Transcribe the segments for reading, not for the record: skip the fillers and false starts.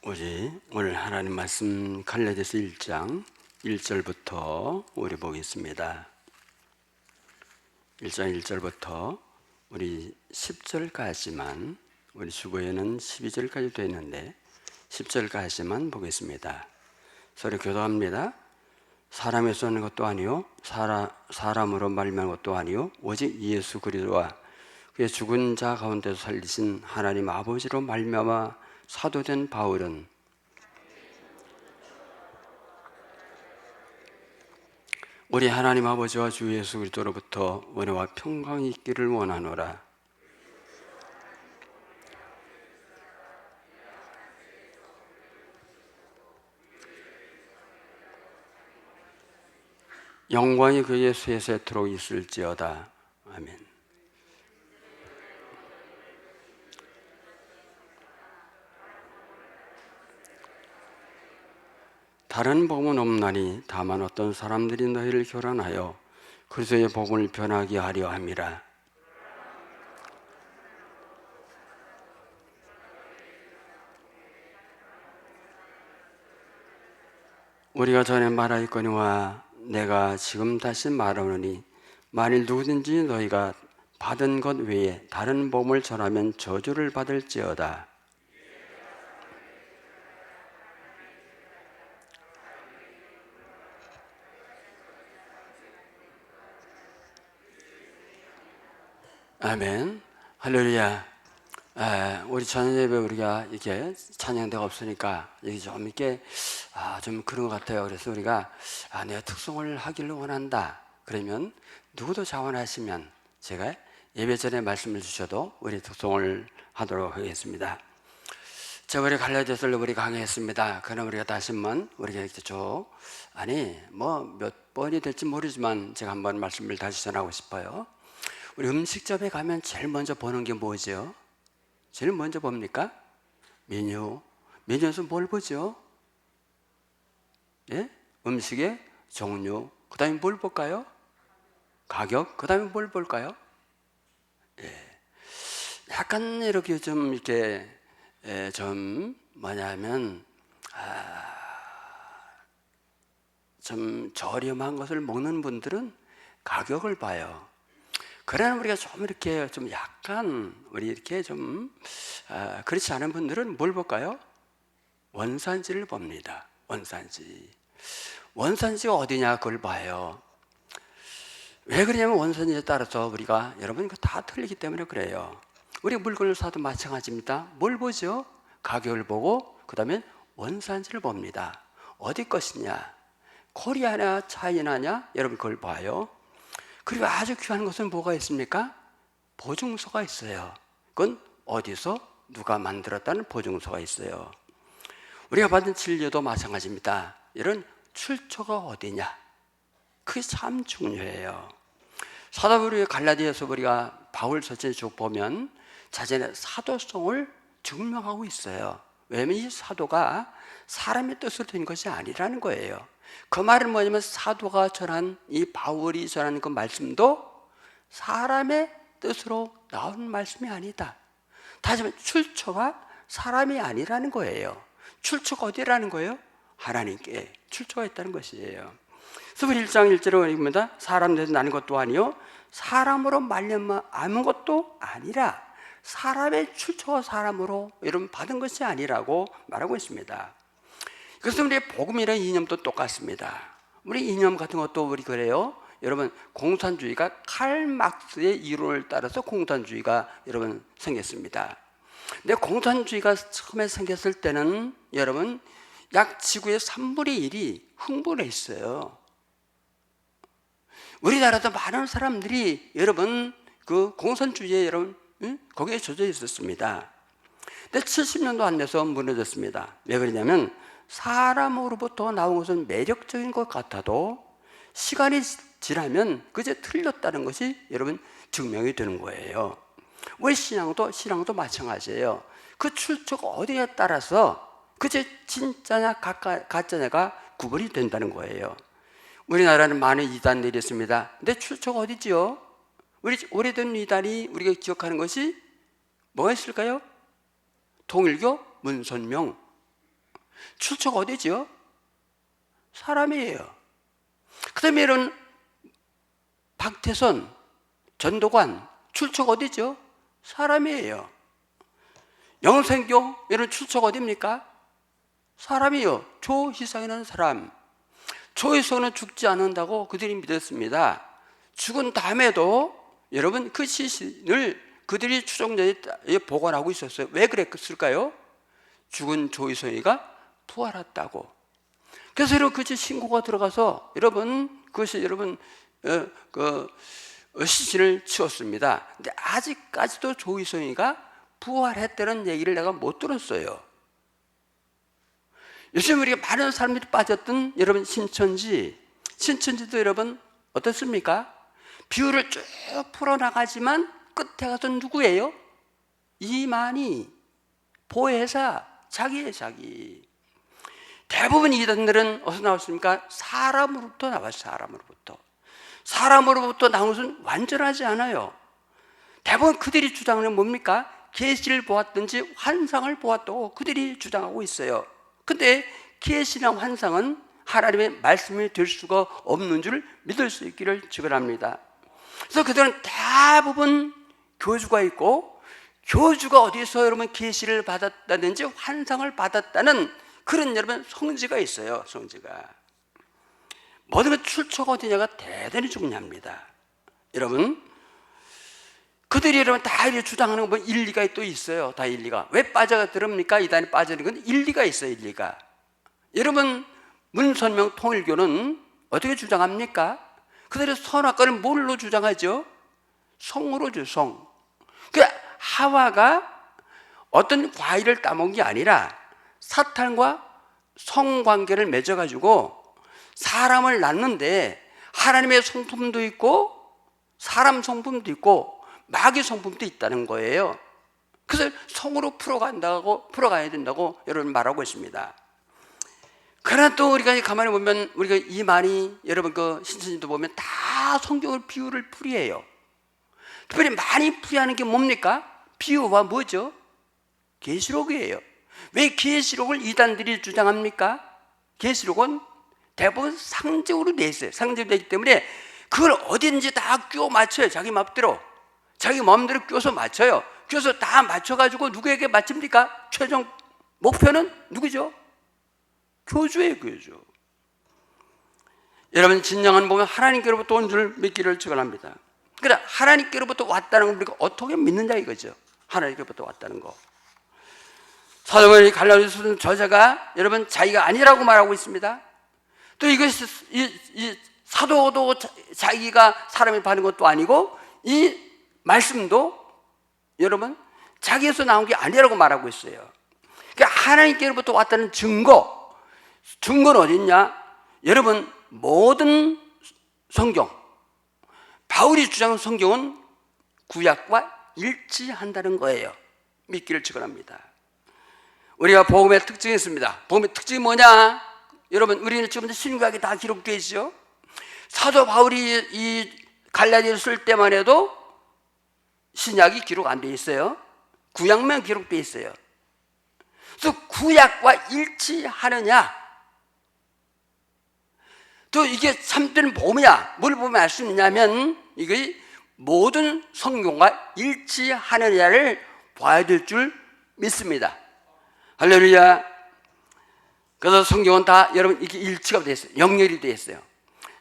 우리 오늘 하나님 말씀 갈라디아서 1장 1절부터 우리 보겠습니다. 1장 1절부터 우리 10절까지만, 우리 주보에는 12절까지 되어 있는데 10절까지만 보겠습니다. 서로 교도합니다. 사람에서 오는 것도 아니요 사람으로 말미암은 것도 아니요 오직 예수 그리스도와 그의 죽은 자 가운데서 살리신 하나님 아버지로 말미암아 사도된 바울은 우리 하나님 아버지와 주 예수 그리스도로부터 은혜와 평강이 있기를 원하노라. 영광이 그의 세세토록 있을지어다. 아멘. 다른 복음은 없나니 다만 어떤 사람들이 너희를 교란하여 그리스도의 복음을 변하게 하려 함이라. 우리가 전에 말하였거니와 내가 지금 다시 말하노니 만일 누구든지 너희가 받은 것 외에 다른 복음을 전하면 저주를 받을지어다. 아멘. 할렐루야. 우리 저녁 예배 우리가 이렇게 찬양대가 없으니까 이게 좀 이렇게 좀 그런 것 같아요. 그래서 우리가 내가 특송을 하기를 원한다. 그러면 누구도 자원하시면 제가 예배 전에 말씀을 주셔도 우리 특송을 하도록 하겠습니다. 자, 우리 갈라디아서를 우리 강의했습니다. 그럼 우리가 다시 한번 우리가 이렇게 몇 번이 될지 모르지만 제가 한번 말씀을 다시 전하고 싶어요. 우리 음식점에 가면 제일 먼저 보는 게 뭐죠? 제일 먼저 봅니까? 메뉴. 메뉴에서 뭘 보죠? 예? 음식의 종류. 그 다음에 뭘 볼까요? 가격. 그 다음에 뭘 볼까요? 예. 약간 이렇게 좀 이렇게 좀 저렴한 것을 먹는 분들은 가격을 봐요. 그러나 우리가 좀 이렇게 좀 약간 우리 이렇게 좀 그렇지 않은 분들은 뭘 볼까요? 원산지를 봅니다. 원산지가 어디냐 그걸 봐요. 왜 그러냐면 원산지에 따라서 우리가 여러분 이거 다 틀리기 때문에 그래요. 우리 물건을 사도 마찬가지입니다. 뭘 보죠? 가격을 보고 그 다음에 원산지를 봅니다. 어디 것이냐? 코리아냐 차이나냐? 여러분 그걸 봐요. 그리고 아주 귀한 것은 뭐가 있습니까? 보증서가 있어요. 그건 어디서 누가 만들었다는 보증서가 있어요. 우리가 받은 진료도 마찬가지입니다. 이런 출처가 어디냐? 그게 참 중요해요. 사도바울의 갈라디아서 우리가 바울 서체 쭉 보면 자신의 사도성을 증명하고 있어요. 왜냐하면 이 사도가 사람의 뜻으로 된 것이 아니라는 거예요. 그 말은 뭐냐면 사도가 전한 이 바울이 전한 그 말씀도 사람의 뜻으로 나온 말씀이 아니다. 다시 말해 출처가 사람이 아니라는 거예요. 출처가 어디라는 거예요? 하나님께 출처가 있다는 것이에요. 그래서 1장 1절에 보입니다. 사람들에서 나는 것도 아니요 사람으로 말미암아 아무 것도 아니라 사람의 출처가 사람으로 여러분 받은 것이 아니라고 말하고 있습니다. 그래서 우리 복음이라는 이념도 똑같습니다. 우리 이념 같은 것도 우리 그래요. 여러분 공산주의가 칼 막스의 이론을 따라서 공산주의가 여러분 생겼습니다. 근데 공산주의가 처음에 생겼을 때는 여러분 약 지구의 3분의 1이 흥분해 있어요. 우리나라도 많은 사람들이 여러분 그 공산주의에 여러분 거기에 젖어 있었습니다. 근데 70년도 안 돼서 무너졌습니다. 왜 그러냐면 사람으로부터 나온 것은 매력적인 것 같아도 시간이 지나면 그제 틀렸다는 것이 여러분 증명이 되는 거예요. 우리 신앙도 마찬가지예요. 그 출처가 어디에 따라서 그제 진짜냐 가짜냐가 구분이 된다는 거예요. 우리나라는 많은 이단들이 있습니다. 근데 출처가 어디지요? 우리 오래된 이단이 우리가 기억하는 것이 뭐가 있을까요? 통일교, 문선명, 출처가 어디죠? 사람이에요. 그 다음에 이런 박태선, 전도관, 출처가 어디죠? 사람이에요. 영생교, 이런 출처가 어디입니까? 사람이요. 조희성이라는 사람. 조희성은 죽지 않는다고 그들이 믿었습니다. 죽은 다음에도 여러분 그 시신을 그들이 추종자에 보관하고 있었어요. 왜 그랬을까요? 죽은 조희성이가 부활했다고. 그래서 여러분 그 신고가 들어가서 여러분 그것이 여러분 시신을 치웠습니다. 근데 아직까지도 조희성이가 부활했다는 얘기를 내가 못 들었어요. 요즘 우리가 많은 사람들이 빠졌던 여러분 신천지도 여러분 어떻습니까? 비유를 쭉 풀어나가지만 끝에 가서 누구예요? 이만희, 보혜사, 자기예요, 자기. 대부분 이단들은 어디서 나왔습니까? 사람으로부터 나왔어요. 사람으로부터 나온 것은 완전하지 않아요. 대부분 그들이 주장하는 뭡니까? 계시를 보았든지 환상을 보았다고 그들이 주장하고 있어요. 근데 계시나 환상은 하나님의 말씀이 될 수가 없는 줄 믿을 수 있기를 축원합니다. 그래서 그들은 대부분 교주가 있고, 교주가 어디서 여러분 계시를 받았다든지 환상을 받았다는 그런 여러분 성지가 있어요. 성지가. 모든 것 출처가 어디냐가 대단히 중요합니다. 여러분, 그들이 여러분 다 이렇게 주장하는 거 보면 일리가 또 있어요. 다 일리가. 왜 빠져들습니까? 이단이 빠지는 건 일리가 있어요. 일리가. 여러분, 문선명 통일교는 어떻게 주장합니까? 그들의 선악과를 뭘로 주장하죠? 성으로 줘, 성. 그 하와가 어떤 과일을 따먹은 게 아니라 사탄과 성관계를 맺어가지고 사람을 낳는데 하나님의 성품도 있고 사람 성품도 있고 마귀 성품도 있다는 거예요. 그래서 성으로 풀어가야 된다고 여러분 말하고 있습니다. 그러나 또 우리가 가만히 보면 우리가 이만희 여러분 그 신천지도 보면 다 성경을 비유를 풀이해요. 특별히 많이 풀이하는 게 뭡니까? 비유가 뭐죠? 계시록이에요. 왜 계시록을 이단들이 주장합니까? 계시록은 대부분 상징으로 돼 있어요. 상징으로 되기 때문에 그걸 어딘지 다 끼워 맞춰요. 자기 맘대로. 자기 마음대로 끼워서 맞춰요. 그래서 다 맞춰가지고 누구에게 맞춥니까? 최종 목표는 누구죠? 교주예요, 교주. 여러분, 진정한 보면 하나님께로부터 온 줄 믿기를 축원합니다. 그러나 하나님께로부터 왔다는 걸 우리가 어떻게 믿느냐 이거죠. 하나님께로부터 왔다는 거. 사도바울이 갈라디아서 저자가 여러분 자기가 아니라고 말하고 있습니다. 또 이것이 이 사도도 자기가 사람이 받은 것도 아니고 이 말씀도 여러분 자기에서 나온 게 아니라고 말하고 있어요. 그러니까 하나님께로부터 왔다는 증거는 어디 있냐? 여러분 모든 성경, 바울이 주장한 성경은 구약과 일치한다는 거예요. 믿기를 축원합니다. 우리가 복음의 특징이 있습니다. 복음의 특징이 뭐냐? 여러분 우리는 지금 신구약에 다 기록되어 있죠. 사도 바울이 이 갈라디아를 쓸 때만 해도 신약이 기록 안 돼 있어요. 구약만 기록되어 있어요. 그래서 구약과 일치하느냐? 또 이게 참된 복음이야. 뭘 보면 알 수 있냐면 이게 모든 성경과 일치하느냐를 봐야 될 줄 믿습니다. 할렐루야. 그래서 성경은 다 여러분 이렇게 일치가 되어 있어요. 연결이 되어 있어요.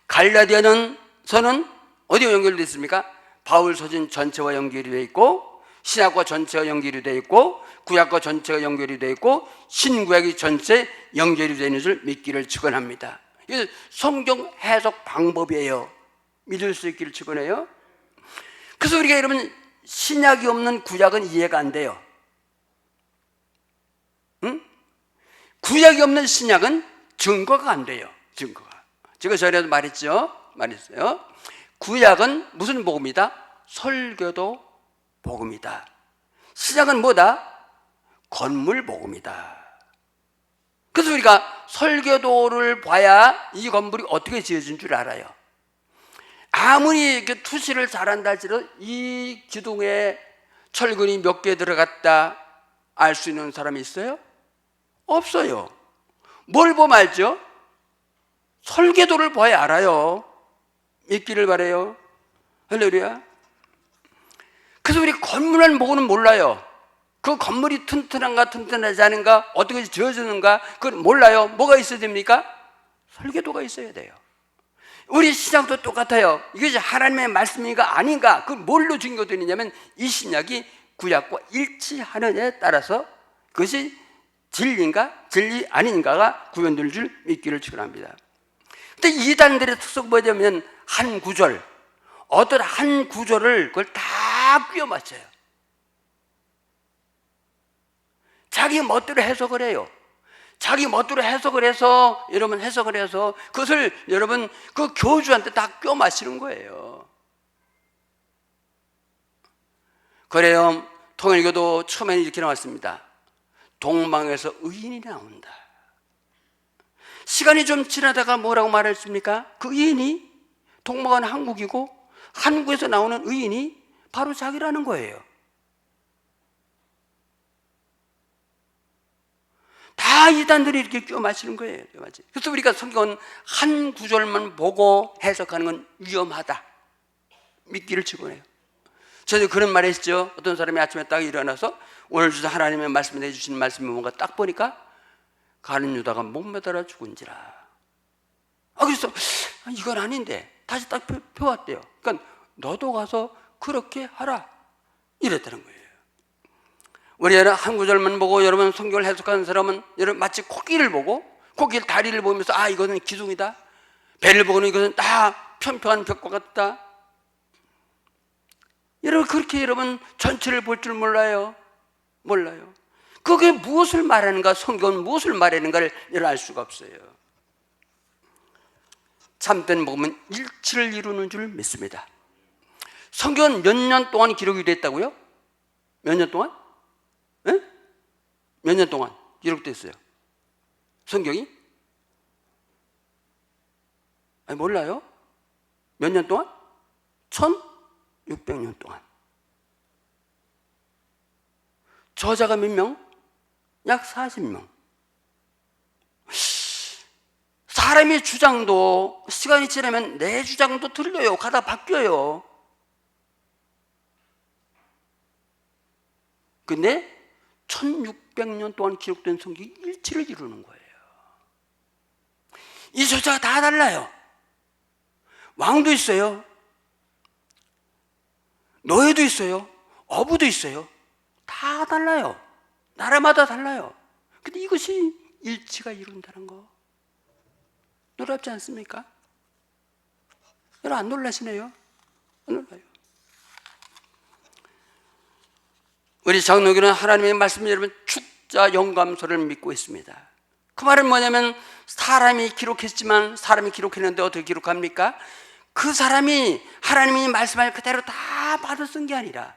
갈라디아서는 어디와 연결되어 있습니까? 바울 서신 전체와 연결이 되어 있고 신약과 전체가 연결이 되어 있고 구약과 전체가 연결이 되어 있고 신구약이 전체 연결이 되는 줄 믿기를 축원합니다. 이게 성경 해석 방법이에요. 믿을 수 있기를 축원해요. 그래서 우리가 여러분 신약이 없는 구약은 이해가 안 돼요. 응? 구약이 없는 신약은 증거가 안 돼요. 증거가. 제가 전에도 말했어요. 구약은 무슨 복음이다? 설교도 복음이다. 신약은 뭐다? 건물 복음이다. 그래서 우리가 설교도를 봐야 이 건물이 어떻게 지어진 줄 알아요. 아무리 투시를 잘한다 할지라도 이 기둥에 철근이 몇 개 들어갔다 알 수 있는 사람이 있어요? 없어요. 뭘 보면 알죠? 설계도를 봐야 알아요. 믿기를 바라요. 할렐루야. 그래서 우리 건물을 보고는 몰라요. 그 건물이 튼튼한가 튼튼하지 않은가, 어떻게 지어지는가 그걸 몰라요. 뭐가 있어야 됩니까? 설계도가 있어야 돼요. 우리 신약도 똑같아요. 이것이 하나님의 말씀인가 아닌가, 그걸 뭘로 증거되느냐면 이 신약이 구약과 일치하느냐에 따라서 그것이 진리인가 진리 아닌가가 구현될 줄 믿기를 축원합니다. 근데 이단들의 특성 뭐냐면 한 구절, 어떤 한 구절을 그걸 다 끼워 맞춰요. 자기 멋대로 해석을 해요. 자기 멋대로 해석을 해서 여러분 해석을 해서 그것을 여러분 그 교주한테 다 껴 맞추는 거예요. 그래요. 통일교도 처음에는 이렇게 나왔습니다. 동방에서 의인이 나온다. 시간이 좀 지나다가 뭐라고 말했습니까? 그 의인이, 동방은 한국이고 한국에서 나오는 의인이 바로 자기라는 거예요. 다 이단들이 이렇게 끼워 맞추는 거예요. 그래서 우리가 성경은 한 구절만 보고 해석하는 건 위험하다, 믿기를 축원해요. 저도 그런 말 했죠. 어떤 사람이 아침에 딱 일어나서 오늘 주신 하나님의 말씀을 해주신 말씀이 뭔가 딱 보니까 가는 유다가 목 매달아 죽은지라. 그래서 이건 아닌데 다시 딱 펴왔대요. 그러니까 너도 가서 그렇게 하라 이랬다는 거예요. 우리는 한 구절만 보고 여러분 성경을 해석하는 사람은 여러분 마치 코끼리를 보고 코끼리 다리를 보면서 이거는 기둥이다, 배를 보고는 이것은 다 평평한 벽과 같다. 여러분 그렇게 여러분 전체를 볼 줄 몰라요. 그게 무엇을 말하는가, 성경은 무엇을 말하는가를 여러분 알 수가 없어요. 참된 복음은 일치를 이루는 줄 믿습니다. 성경은 몇 년 동안 기록이 됐다고요? 몇 년 동안? 네? 몇 년 동안 기록됐어요? 성경이? 몰라요? 몇 년 동안? 1600년 동안. 저자가 몇 명? 약 40명. 사람의 주장도 시간이 지나면 내 주장도 틀려요. 가다 바뀌어요. 근데 1600년 동안 기록된 성경이 일치를 이루는 거예요. 이 저자가 다 달라요. 왕도 있어요, 노예도 있어요, 어부도 있어요. 다 달라요. 나라마다 달라요. 근데 이것이 일치가 이룬다는 거 놀랍지 않습니까? 여러분 안 놀라시네요? 안 놀라요. 우리 장로교는 하나님의 말씀을 여러분 축자 영감서를 믿고 있습니다. 그 말은 뭐냐면 사람이 기록했지만 사람이 기록했는데 어떻게 기록합니까? 그 사람이 하나님이 말씀할 그대로 다 받아 쓴 게 아니라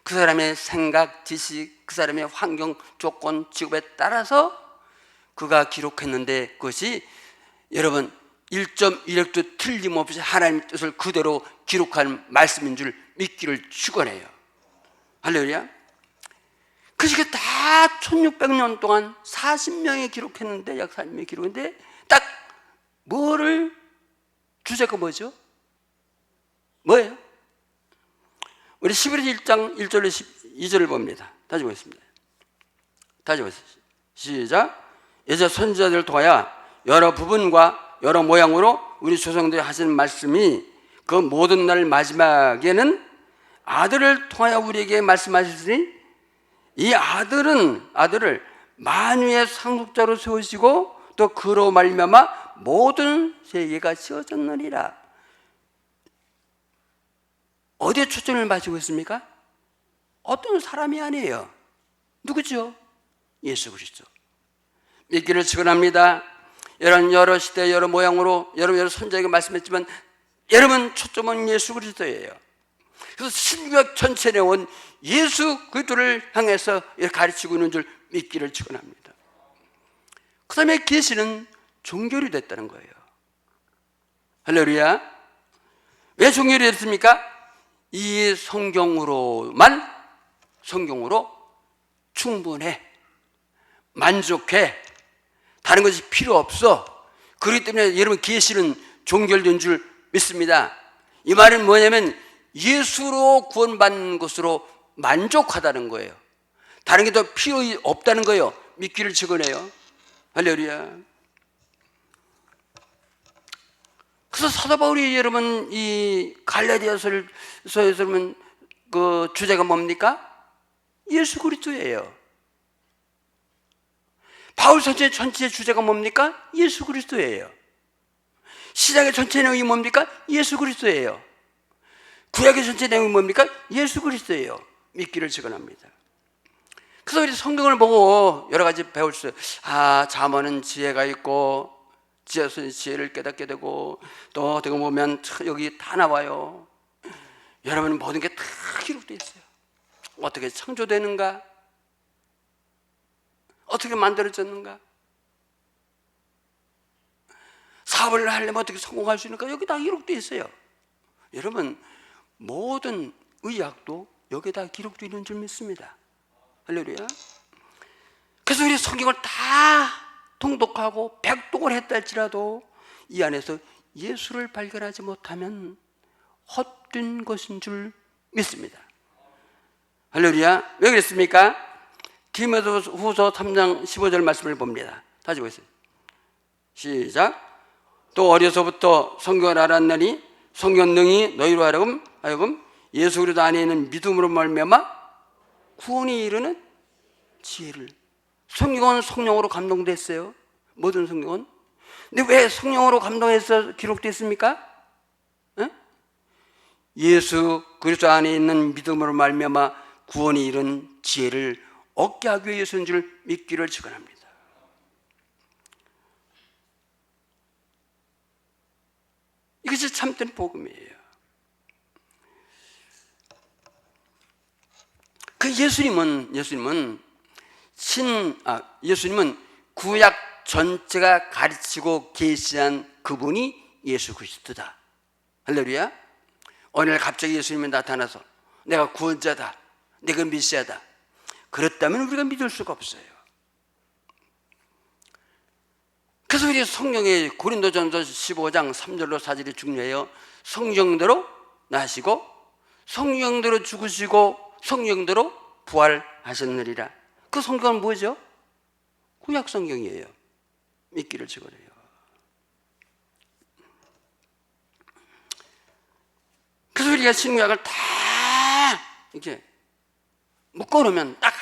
그 사람의 생각, 지식, 그 사람의 환경, 조건, 직업에 따라서 그가 기록했는데 그것이 여러분 1.1획도 틀림없이 하나님의 뜻을 그대로 기록한 말씀인 줄 믿기를 축원해요. 할렐루야. 그것이 다 1600년 동안 40명이 기록했는데, 약 40명이 기록했는데 딱 뭐를, 주제가 뭐죠? 뭐예요? 우리 11일 1장 1절로 12절을 봅니다. 다시 보겠습니다. 다시 보겠습니다. 시작. 이제 선지자들을 통하여 여러 부분과 여러 모양으로 우리 조상들이 하시는 말씀이 그 모든 날 마지막에는 아들을 통하여 우리에게 말씀하시니 이 아들을 만유의 상속자로 세우시고 또 그로 말미암아 모든 세계가 지어졌느니라. 어디에 초점을 맞추고 있습니까? 어떤 사람이 아니에요. 누구죠? 예수 그리스도. 믿기를 축원합니다. 여러 시대 여러 모양으로 여러 선지자에게 말씀했지만 여러분 초점은 예수 그리스도예요. 그래서 신약 전체 내용은 예수 그리스도를 향해서 가르치고 있는 줄 믿기를 축원합니다. 그 다음에 계시는 종결이 됐다는 거예요. 할렐루야. 왜 종결이 됐습니까? 이 성경으로 충분해, 만족해, 다른 것이 필요 없어. 그렇기 때문에 여러분 계시는 종결된 줄 믿습니다. 이 말은 뭐냐면 예수로 구원받는 것으로 만족하다는 거예요. 다른 게 더 필요 없다는 거예요. 믿기를 직언해요. 할렐루야. 그래서 사도 바울이 여러분 이 갈라디아서에서 여러분 그 주제가 뭡니까? 예수 그리스도예요. 바울 전체 주제가 뭡니까? 예수 그리스도예요. 시작의 전체 내용이 뭡니까? 예수 그리스도예요. 구약의 전체 내용이 뭡니까? 예수 그리스도예요. 믿기를 직언합니다. 그래서 우리 성경을 보고 여러 가지 배울 수, 잠언은 지혜가 있고, 지혜는 지혜를 깨닫게 되고, 또 어떻게 보면 여기 다 나와요. 여러분 모든 게 다 기록되어 있어요. 어떻게 창조되는가? 어떻게 만들어졌는가? 사업을 하려면 어떻게 성공할 수 있는가? 여기 다 기록되어 있어요. 여러분 모든 의학도 여기다 기록되어 있는 줄 믿습니다. 할렐루야. 그래서 우리 성경을 다 통독하고 백독을 했다 할지라도 이 안에서 예수를 발견하지 못하면 헛된 것인 줄 믿습니다. 할렐루야. 왜 그랬습니까? 디모데후서 3장 15절 말씀을 봅니다. 다시 보겠습니다. 시작. 또 어려서부터 성경을 알았느니 성경 능히 너희로 하여금 예수 그리스도 안에 있는 믿음으로 말미암아 구원이 이르는 지혜를. 성경은 성령으로 감동됐어요. 모든 성경은. 근데 왜 성령으로 감동해서 기록됐습니까? 예수 그리스도 안에 있는 믿음으로 말미암아 구원이 이른 지혜를 얻게 하기 위해서인 줄 믿기를 축원합니다. 이것이 참된 복음이에요. 그 예수님은 구약 전체가 가르치고 계시한 그분이 예수 그리스도다. 할렐루야. 어느 날 갑자기 예수님이 나타나서 내가 구원자다, 내가 메시아다, 그렇다면 우리가 믿을 수가 없어요. 그래서 우리 성경의 고린도전서 15장 3절로 4절이 중요해요. 성령대로 나시고 성령대로 죽으시고 성령대로 부활하셨느니라. 그 성경은 뭐죠? 구약 성경이에요. 믿기를 직언해요. 그래서 우리가 신구약을 다 이렇게 묶어놓으면 딱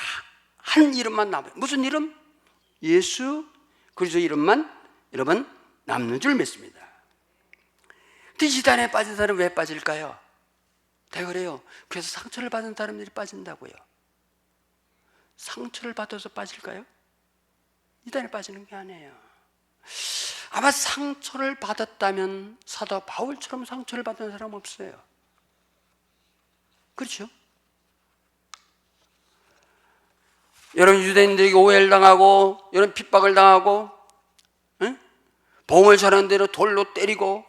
한 이름만 남아요. 무슨 이름? 예수 그리스도 이름만 여러분 남는 줄 믿습니다. 근데 이단에 빠진 사람은 왜 빠질까요? 다 그래요. 그래서 상처를 받은 사람들이 빠진다고요. 상처를 받아서 빠질까요? 이단에 빠지는 게 아니에요. 아마 상처를 받았다면 사도 바울처럼 상처를 받은 사람 없어요. 그렇죠? 여러분 유대인들에게 오해를 당하고 여러분 핍박을 당하고 보험을 잘하는 대로 돌로 때리고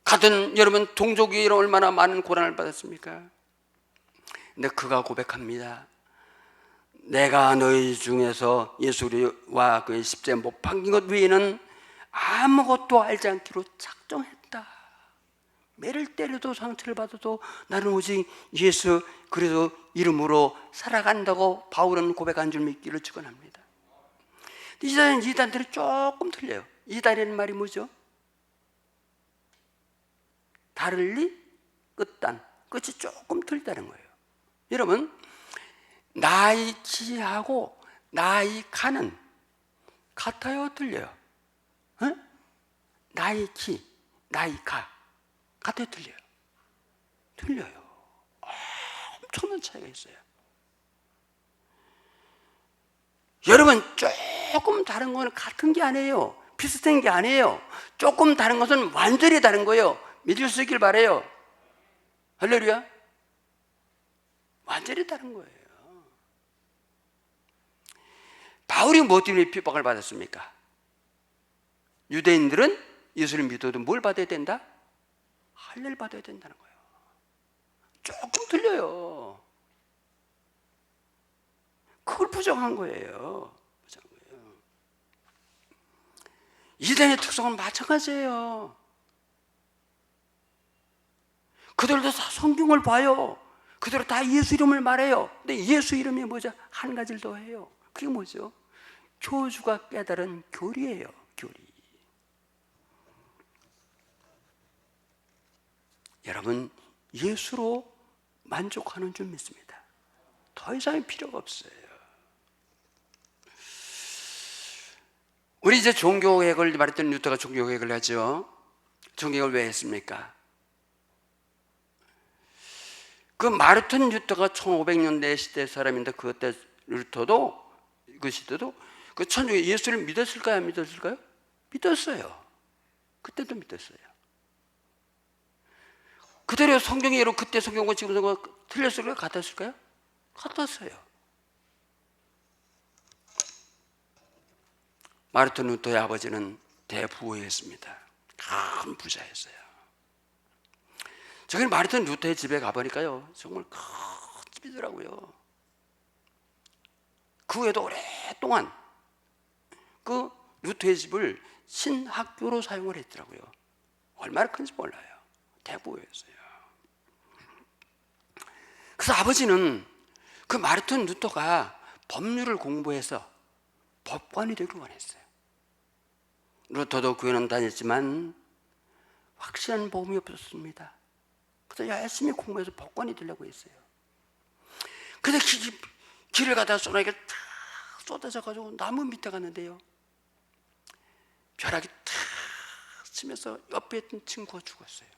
같은 여러분 동족이 얼마나 많은 고난을 받았습니까? 근데 그가 고백합니다. 내가 너희 중에서 예수와 그의 십자가에 못 박힌 것 외에는 아무것도 알지 않기로 작정했다. 매를 때려도 상처를 받아도 나는 오직 예수 그래서 이름으로 살아간다고 바울은 고백한 줄 믿기를 축원합니다. 이단들이 조금 틀려요. 이단이라는 말이 뭐죠? 다를리 끝단, 끝이 조금 틀리다는 거예요. 여러분 나이키하고 나이카는 같아요, 틀려요? 나이키, 나이카 같아요, 틀려요? 틀려요. 엄청난 차이가 있어요. 여러분 조금 다른 거는 같은 게 아니에요. 비슷한 게 아니에요. 조금 다른 것은 완전히 다른 거예요. 믿을 수 있길 바라요. 할렐루야. 완전히 다른 거예요. 바울이 뭐 때문에 핍박을 받았습니까? 유대인들은 예수를 믿어도 뭘 받아야 된다? 할례를 받아야 된다는 거예요. 조금 틀려요. 그걸 부정한 거예요. 부정한 거예요. 이단의 특성은 마찬가지예요. 그들도 다 성경을 봐요. 그들도 다 예수 이름을 말해요. 근데 예수 이름이 뭐죠? 한 가지를 더 해요. 그게 뭐죠? 교주가 깨달은 교리예요. 교리. 여러분, 예수로 만족하는 줄 믿습니다. 더 이상의 필요가 없어요. 우리 이제 종교개혁을 말했던 루터가 종교개혁을 하죠. 종교개혁을 왜 했습니까? 그 마르틴 루터가 1500년대 시대 사람인데 그때 루터도 그 시대도 그 천주교 예수를 믿었을까요? 안 믿었을까요? 믿었어요. 그때도 믿었어요. 그대로 성경이 그때 성경과 지금 성경과 틀렸을까요? 같았을까요? 같았어요. 마르틴 루터의 아버지는 대부였습니다. 큰 부자였어요. 저기 마르틴 루터의 집에 가보니까요, 정말 큰 집이더라고요. 그 후에도 오랫동안 그 루터의 집을 신학교로 사용을 했더라고요. 얼마나 큰지 몰라요. 대부였어요. 그래서 아버지는 그 마르틴 루터가 법률을 공부해서 법관이 되길 원했어요. 루터도 교회는 다녔지만 확실한 복음이 없었습니다. 그래서 열심히 공부해서 법관이 되려고 했어요. 근데 길을 가다가 소나기가 탁 쏟아져가지고 나무 밑에 갔는데요, 벼락이 탁 치면서 옆에 있던 친구가 죽었어요.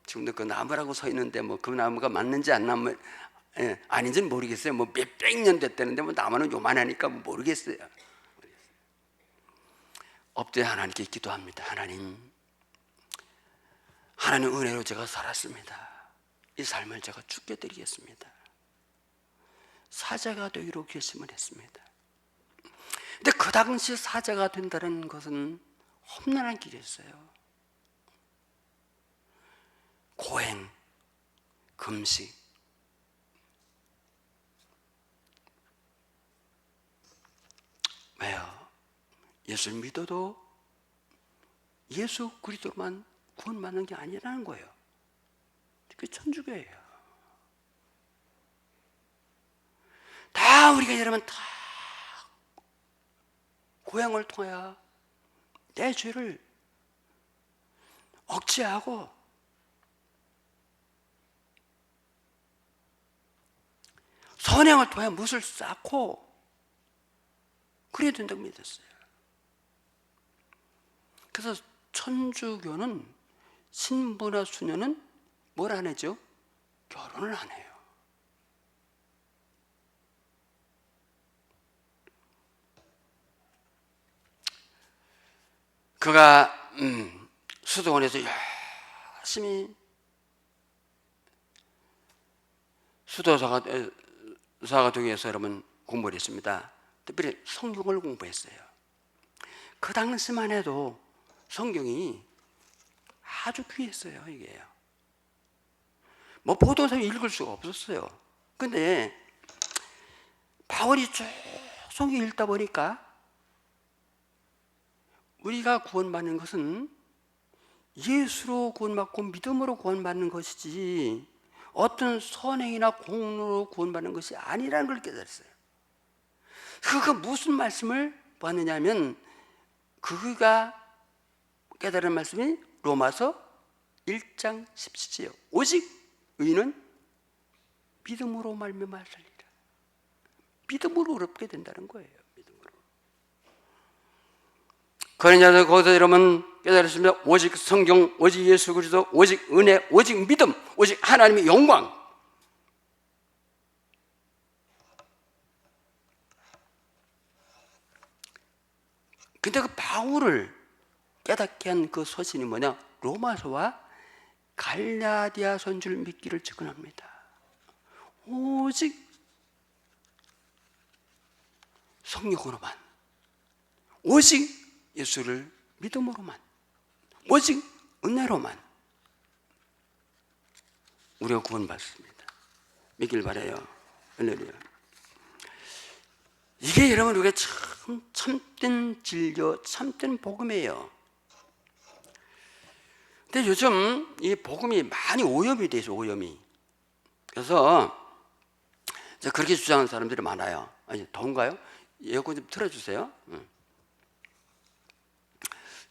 지금도 그 나무라고 서 있는데 뭐 그 나무가 맞는지 안 나무 아닌지는 모르겠어요. 뭐 몇백 년 됐다는데 뭐 나무는 요만하니까 모르겠어요. 엎드려 하나님께 기도합니다. 하나님 은혜로 제가 살았습니다. 이 삶을 제가 죽게 드리겠습니다. 사자가 되기로 결심을 했습니다. 근데 그 당시 사자가 된다는 것은 험난한 길이었어요. 고행, 금식, 왜요? 예수를 믿어도 예수 그리스도로만 구원받는 게 아니라는 거예요. 그게 천주교예요. 다 우리가 여러분 다 고행을 통하여 내 죄를 억제하고 선행을 통해 못을 쌓고 그래야 된다고 믿었어요. 그래서 천주교는 신부나 수녀는 뭘 안 해죠? 결혼을 안 해요. 그가 수도원에서 열심히 수도사가 되기 위해서 여러분 공부를 했습니다. 특별히 성경을 공부했어요. 그 당시만 해도 성경이 아주 귀했어요. 이게요. 뭐 보통서 읽을 수가 없었어요. 근데 바울이 쭉 성경 읽다 보니까 우리가 구원받는 것은 예수로 구원받고 믿음으로 구원받는 것이지 어떤 선행이나 공로로 구원받는 것이 아니라는 걸 깨달았어요. 그가 무슨 말씀을 봤느냐면 그가 깨달은 말씀이 로마서 1장 17절이에요. 오직 의인은 믿음으로 말미암아 살리라. 믿음으로 어렵게 된다는 거예요. 믿음으로. 그러냐면 거기서 여러분 깨달았습니다. 오직 성경, 오직 예수 그리스도, 오직 은혜, 오직 믿음, 오직 하나님의 영광. 근데 그 바울을 깨닫게 한 그 서신이 뭐냐? 로마서와 갈라디아서인 줄 믿기를 증언합니다. 오직 성령으로만, 오직 예수를 믿음으로만, 오직 은혜로만 우리가 구원받습니다. 믿길 바라요. 할렐루야. 이게 여러분 우리가 참 참된 진료, 참된 복음이에요. 근데 요즘 이 복음이 많이 오염이 돼서 오염이. 그래서 이제 그렇게 주장하는 사람들이 많아요. 아니, 더운가요? 에어컨 좀 틀어주세요.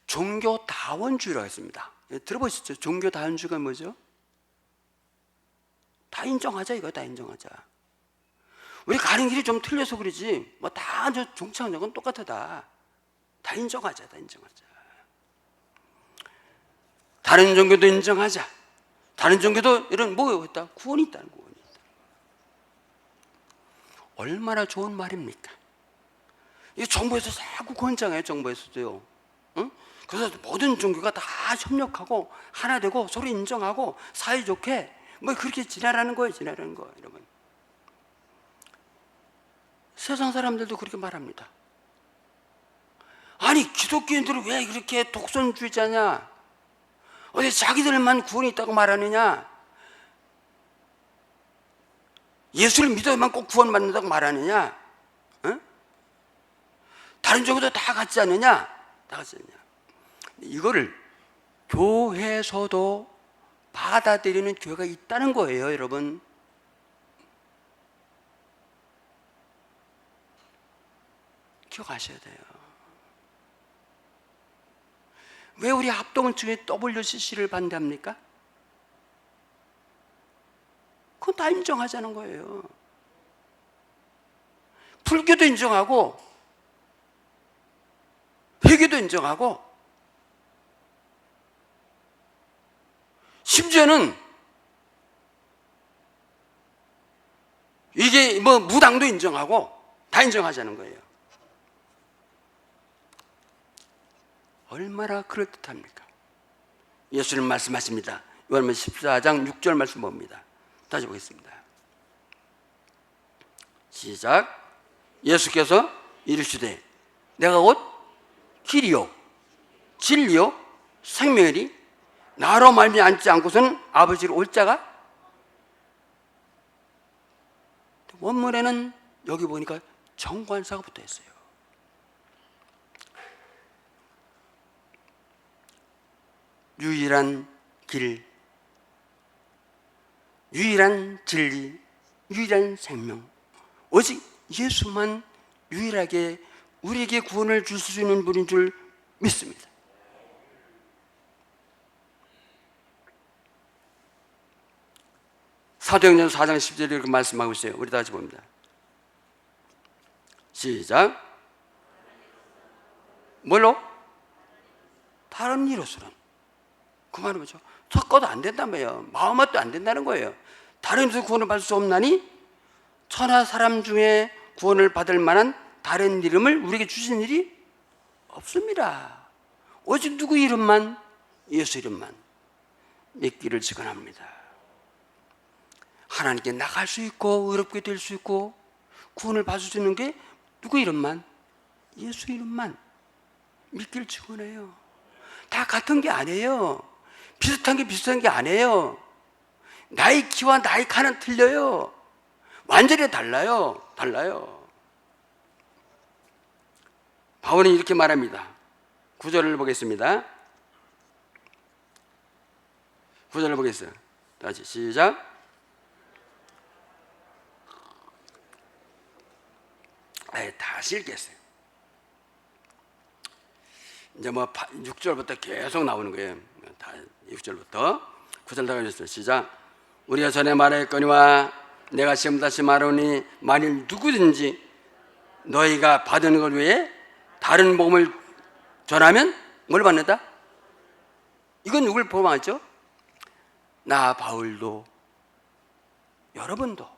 종교다원주의라고 했습니다. 들어보셨죠? 종교다원주의가 뭐죠? 다 인정하자, 이거 다 인정하자. 우리 가는 길이 좀 틀려서 그러지 뭐 다 종착역은 은 똑같아. 다 인정하자, 다 인정하자. 다른 종교도 인정하자. 다른 종교도 이런 뭐가 있다? 구원이 있다는 구원이 있다. 얼마나 좋은 말입니까? 이 정부에서 자꾸 권장해요. 정부에서도요. 응? 그래서 모든 종교가 다 협력하고 하나 되고 서로 인정하고 사이좋게 뭐 그렇게 지내라는 거예요. 지내라는 거, 여러분. 세상 사람들도 그렇게 말합니다. 아니, 기독교인들은 왜 그렇게 독선주의자냐? 어디 자기들만 구원이 있다고 말하느냐? 예수를 믿어야만 꼭 구원받는다고 말하느냐? 응? 다른 종교도 다 같지 않느냐? 다 같지 않느냐? 이거를 교회에서도 받아들이는 교회가 있다는 거예요, 여러분. 기억하셔야 돼요. 왜 우리 합동은총회 WCC를 반대합니까? 그건 다 인정하자는 거예요. 불교도 인정하고 회교도 인정하고 심지어는 이게 뭐 무당도 인정하고 다 인정하자는 거예요. 얼마나 그럴듯합니까? 예수님 말씀하십니다. 요한복음 14장 6절 말씀 봅니다. 다시 보겠습니다. 시작. 예수께서 이르시되 내가 곧 길이요 진리요 생명이니 나로 말미암지 않고서는 아버지로 올 자가. 원문에는 여기 보니까 정관사가 붙어 있어요. 유일한 길, 유일한 진리, 유일한 생명, 오직 예수만 유일하게 우리에게 구원을 줄 수 있는 분인 줄 믿습니다. 사도행전 4장 10절에 이렇게 말씀하고 있어요. 우리 다 같이 봅니다. 시작. 뭘로? 다른 이로서는. 그 말은 뭐죠? 섞어도 안 된다며요. 마음맛도 안 된다는 거예요. 다른 이로서 구원을 받을 수 없나니 천하 사람 중에 구원을 받을 만한 다른 이름을 우리에게 주신 일이 없습니다. 오직 누구 이름만? 예수 이름만 믿기를 직언합니다. 하나님께 나갈 수 있고 의롭게 될 수 있고 구원을 받을 수 있는 게 누구 이름만? 예수 이름만 믿기를 직언해요. 다 같은 게 아니에요. 비슷한 게 비슷한 게 아니에요. 나의 키와 나의 칸은 틀려요. 완전히 달라요. 달라요. 바울은 이렇게 말합니다. 9절을 보겠습니다. 9절을 보겠어요. 다시 시작. 다시 읽겠어요. 이제 뭐 6절부터 계속 나오는 거예요. 다 6절부터 9절 다 가졌어요. 시작. 우리가 전에 말하였거니와 내가 지금 다시 말하오니 만일 누구든지 너희가 받은 것 외에 다른 복음을 전하면 뭘 받는다? 이건 누굴 포함하죠? 나 바울도 여러분도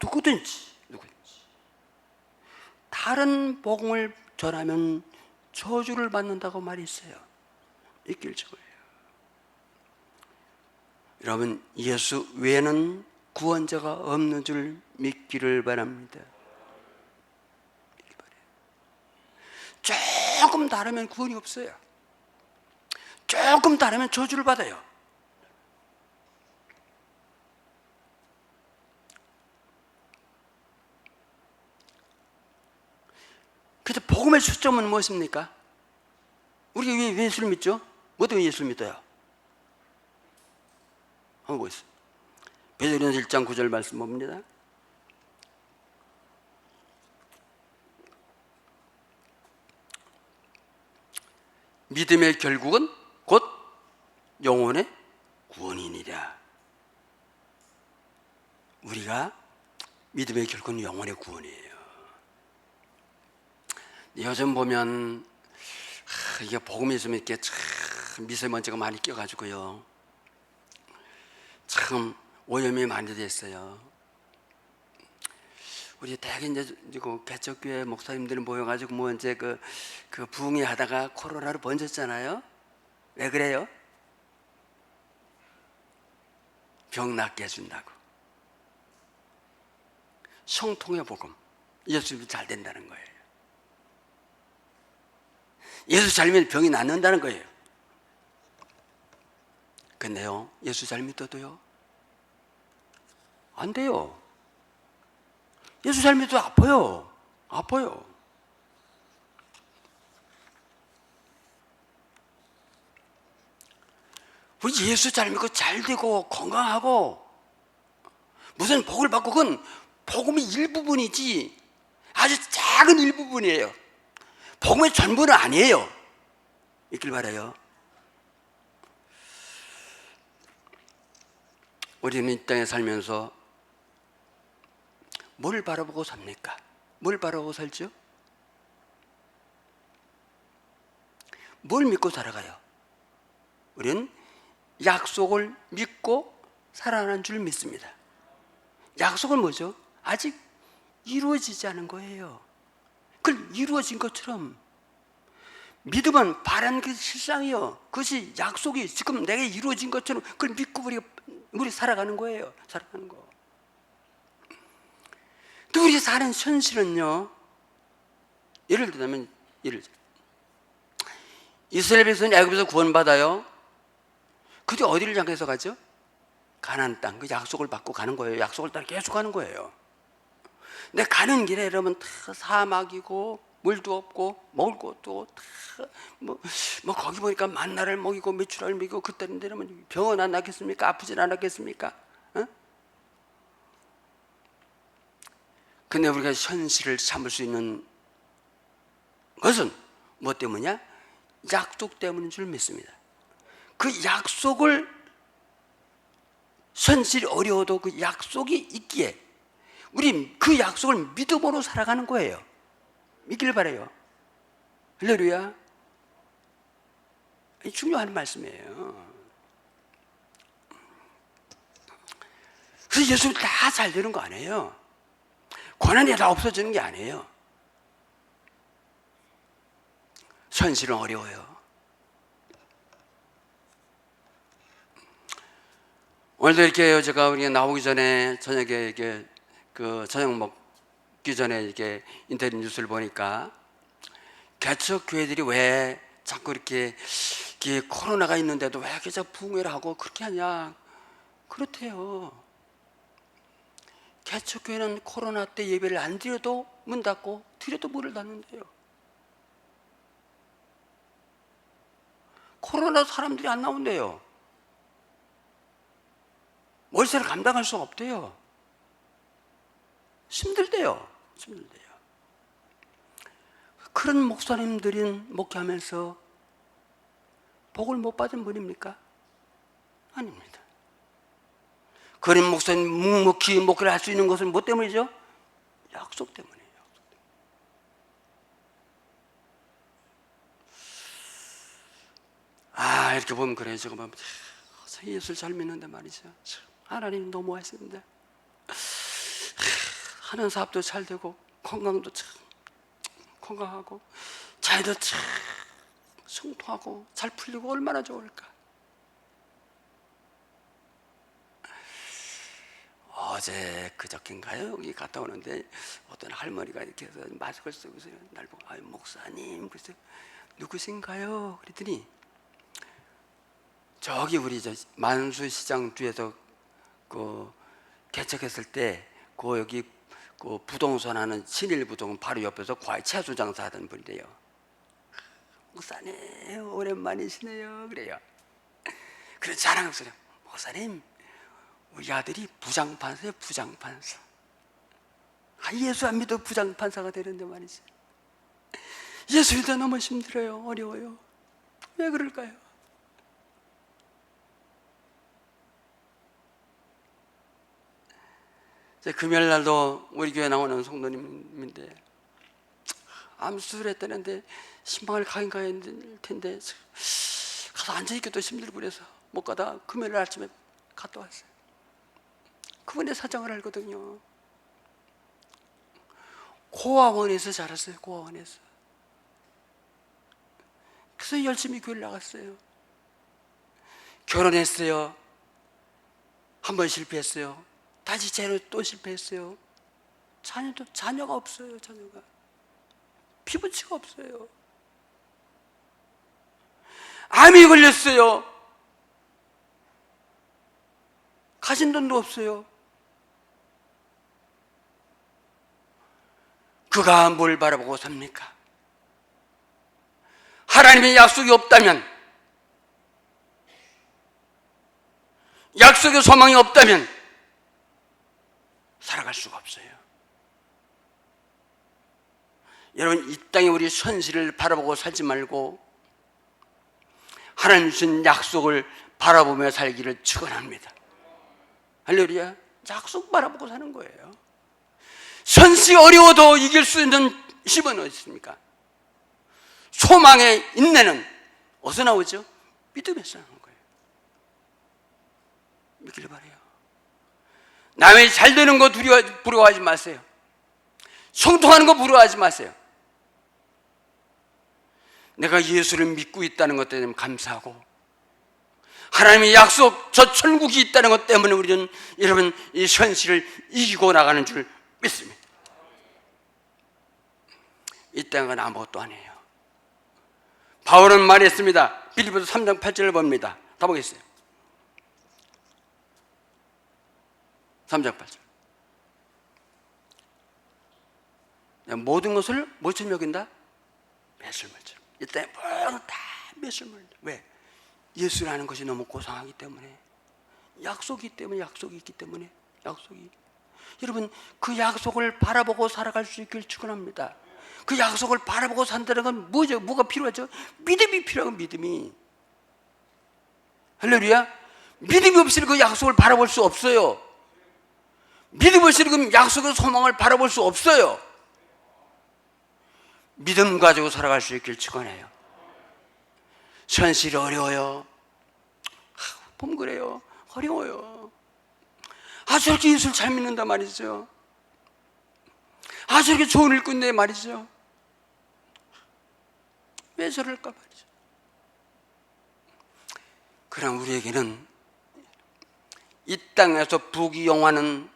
누구든지 다른 복음을 전하면 저주를 받는다고 말이 있어요. 있길 적어요. 여러분, 예수 외에는 구원자가 없는 줄 믿기를 바랍니다. 조금 다르면 구원이 없어요. 조금 다르면 저주를 받아요. 그래서 복음 복음의 초점은 무엇입니까? 우리가 왜 예수를 믿죠? 뭐 때문에 예수를 믿어요? 한번 보겠습니다. 베드로전서 1장 9절 말씀 봅니다. 믿음의 결국은 곧 영혼의 구원이니라. 우리가 믿음의 결국은 영혼의 구원이에요. 요즘 보면 이게 복음이 좀 이렇게 참 미세먼지가 많이 껴가지고요, 참 오염이 많이 됐어요. 우리 대개 이제 그 개척교회 목사님들 모여가지고 뭐 이제 그 부흥회 하다가 코로나로 번졌잖아요. 왜 그래요? 병 낫게 해준다고. 성통의 복음, 예수님이 잘 된다는 거예요. 예수 잘 믿으면 병이 낫는다는 거예요. 근데요, 예수 잘 믿어도요, 안 돼요. 예수 잘 믿어도 아파요. 아파요. 우리 예수 잘 믿고 잘 되고 건강하고 무슨 복을 받고, 그건 복음의 일부분이지 아주 작은 일부분이에요. 복음의 전부는 아니에요. 있길 바라요. 우리는 이 땅에 살면서 뭘 바라보고 삽니까? 뭘 바라보고 살죠? 뭘 믿고 살아가요? 우리는 약속을 믿고 살아가는 줄 믿습니다. 약속은 뭐죠? 아직 이루어지지 않은 거예요. 그걸 이루어진 것처럼, 믿음은 바라는 게 실상이요, 그것이 약속이 지금 내게 이루어진 것처럼 그걸 믿고 우리 살아가는 거예요. 살아가는 거. 또 우리 사는 현실은요, 예를 들면 이스라엘 백성은 애굽에서 구원받아요. 그때 어디를 향해서 가죠? 가나안 땅, 그 약속을 받고 가는 거예요. 약속을 따라 계속 가는 거예요. 근데 가는 길에 여러분 다 사막이고 물도 없고 먹을 것도 다 뭐 거기 보니까 만나를 먹이고 메추라를 먹이고, 그때는 여러분 병은 안 낫겠습니까? 아프진 않았겠습니까? 어? 근데 우리가 현실을 참을 수 있는 것은 뭐 때문이냐? 약속 때문인 줄 믿습니다. 그 약속을, 현실이 어려워도 그 약속이 있기에 우리 그 약속을 믿음으로 살아가는 거예요. 믿길 바라요. 할렐루야. 중요한 말씀이에요. 그래서 예수님 다 잘 되는 거 아니에요. 고난이 다 없어지는 게 아니에요. 현실은 어려워요. 오늘도 이렇게 제가 우리가 나오기 전에 저녁에 이렇게 저녁 먹기 전에 이렇게 인터넷 뉴스를 보니까, 개척 교회들이 왜 자꾸 이렇게 코로나가 있는데도 왜 이렇게 자꾸 부흥회를 하고 그렇게 하냐? 그렇대요. 개척 교회는 코로나 때 예배를 안 드려도 문 닫고, 드려도 문을 닫는데요. 코로나 사람들이 안 나온대요. 월세를 감당할 수 없대요. 힘들대요. 그런 목사님들이 목회하면서 복을 못 받은 분입니까? 아닙니다. 그런 목사님 묵묵히 목회를 할 수 있는 것은 뭐 때문이죠? 약속 때문이에요. 이렇게 보면 그래요. 제가 보면 예수를 잘 믿는데 말이죠, 하나님 너무 하시는데 하는 사업도 잘 되고 건강도 참 건강하고 자유도 참 승통하고 잘 풀리고 얼마나 좋을까. 어제 그저께인가요? 여기 갔다 오는데 어떤 할머니가 이렇게 해서 마스크를 쓰고서 날 보고, 목사님, 그래서 누구신가요? 그랬더니 저기 우리 만수시장 뒤에서 개척했을 때 여기 그 부동산 하는 신일부동은 바로 옆에서 과일채소 장사하던 분이래요. 목사님 오랜만이시네요. 그래요. 그래서 자랑스러워요. 목사님 우리 아들이 부장판사예요. 부장판사. 예수 안 믿어 부장판사가 되는데 말이지. 예수 믿어 너무 힘들어요. 어려워요. 왜 그럴까요? 금요일날도 우리 교회 나오는 성도님인데 암수술을 했다는데 신방을 가긴 가야 할 텐데 가서 앉아있기도 힘들고 그래서 못 가다 금요일 아침에 갔다 왔어요. 그분의 사정을 알거든요. 고아원에서 자랐어요. 고아원에서. 그래서 열심히 교회를 나갔어요. 결혼했어요. 한 번 실패했어요. 다시 재로 또 실패했어요. 자녀가 없어요. 자녀가 피부치가 없어요. 암이 걸렸어요. 가진 돈도 없어요. 그가 뭘 바라보고 삽니까? 하나님의 약속이 없다면, 약속의 소망이 없다면 살아갈 수가 없어요. 여러분, 이 땅에 우리 현실을 바라보고 살지 말고 하나님 주신 약속을 바라보며 살기를 축원합니다. 할렐루야. 약속 바라보고 사는 거예요. 현실이 어려워도 이길 수 있는 힘은 어디 있습니까? 소망의 인내는 어디서 나오죠? 믿음에서 나오는 거예요. 믿길 바라요. 남의 잘 되는 거 부러워하지 마세요. 성통하는 거 부러워하지 마세요. 내가 예수를 믿고 있다는 것 때문에 감사하고, 하나님의 약속, 저 천국이 있다는 것 때문에 우리는 여러분 이 현실을 이기고 나가는 줄 믿습니다. 이 땅은 아무것도 아니에요. 바울은 말했습니다. 빌립보서 3장 8절을 봅니다. 다 보겠어요. 3장 8절. 모든 것을 무엇처럼 여긴다? 매술물처럼. 이 땅에 모든 다 매술물. 왜? 예수를 아는 것이 너무 고상하기 때문에, 약속이 있기 때문에. 여러분, 그 약속을 바라보고 살아갈 수 있길 축원합니다. 그 약속을 바라보고 산다는 건 뭐죠? 뭐가 필요하죠? 믿음이 필요하고, 믿음이. 할렐루야. 믿음이 없이는 그 약속을 바라볼 수 없어요. 믿음 없이는 그 약속의 소망을 바라볼 수 없어요. 믿음 가지고 살아갈 수 있길 축원해요. 현실이 어려워요. 보면 그래요. 어려워요. 저렇게 예수를 잘 믿는다 말이죠. 저렇게 좋은 일 끝내 말이죠. 왜 저럴까 말이죠. 그럼 우리에게는 이 땅에서 부귀영화는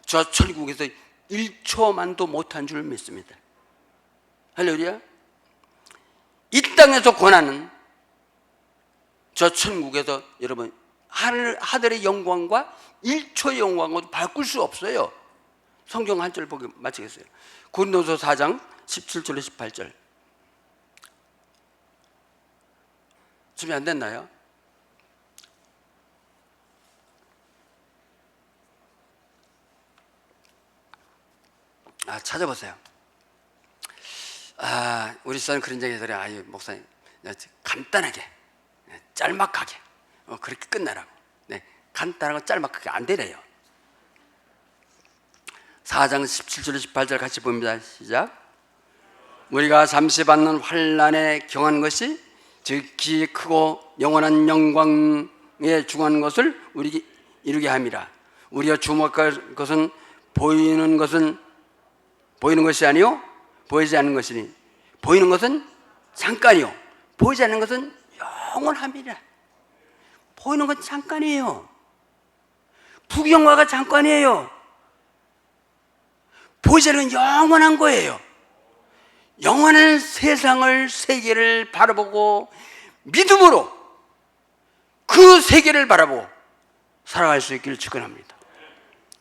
저 천국에서 1초만도 못한 줄 믿습니다. 할렐루야. 이 땅에서 권하는 저 천국에서 여러분 하늘의 영광과 1초의 영광과 바꿀 수 없어요. 성경 한 절 보기 마치겠어요. 고린도서 4장 17절로 18절. 준비 안 됐나요? 찾아보세요. 우리 집사님 그런 얘기 들어요. 목사님, 간단하게, 짤막하게, 그렇게 끝내라고. 네, 간단하고 짤막하게 안 되래요. 4장 17절 18절 같이 봅니다. 시작. 우리가 잠시 받는 환난에 경한 것이 즉히 크고 영원한 영광에 중한 것을 우리 이루게 함이라. 우리가 주목할 것은 보이는 것이 아니요 보이지 않는 것이니, 보이는 것은 잠깐이요 보이지 않는 것은 영원함이라. 보이는 건 잠깐이에요. 부귀영화가 잠깐이에요. 보이지 않는 건 영원한 거예요. 영원한 세상을, 세계를 바라보고 믿음으로 그 세계를 바라보고 살아갈 수 있기를 축원합니다.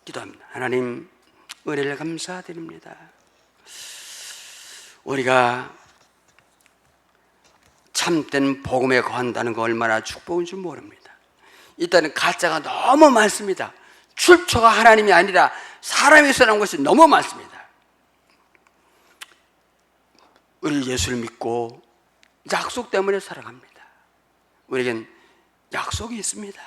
기도합니다. 하나님, 은혜를 감사드립니다. 우리가 참된 복음에 거한다는 거 얼마나 축복인 줄 모릅니다. 일단은 가짜가 너무 많습니다. 출처가 하나님이 아니라 사람에서 나온 것이 너무 많습니다. 우리 예수를 믿고 약속 때문에 살아갑니다. 우리에겐 약속이 있습니다.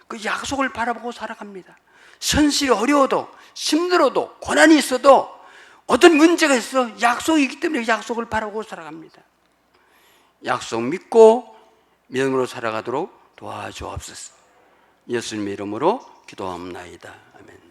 그 약속을 바라보고 살아갑니다. 현실이 어려워도 힘들어도 고난이 있어도 어떤 문제가 있어 약속이 있기 때문에 약속을 바라보고 살아갑니다. 약속 믿고 믿음으로 살아가도록 도와주옵소서. 예수님의 이름으로 기도합나이다. 아멘.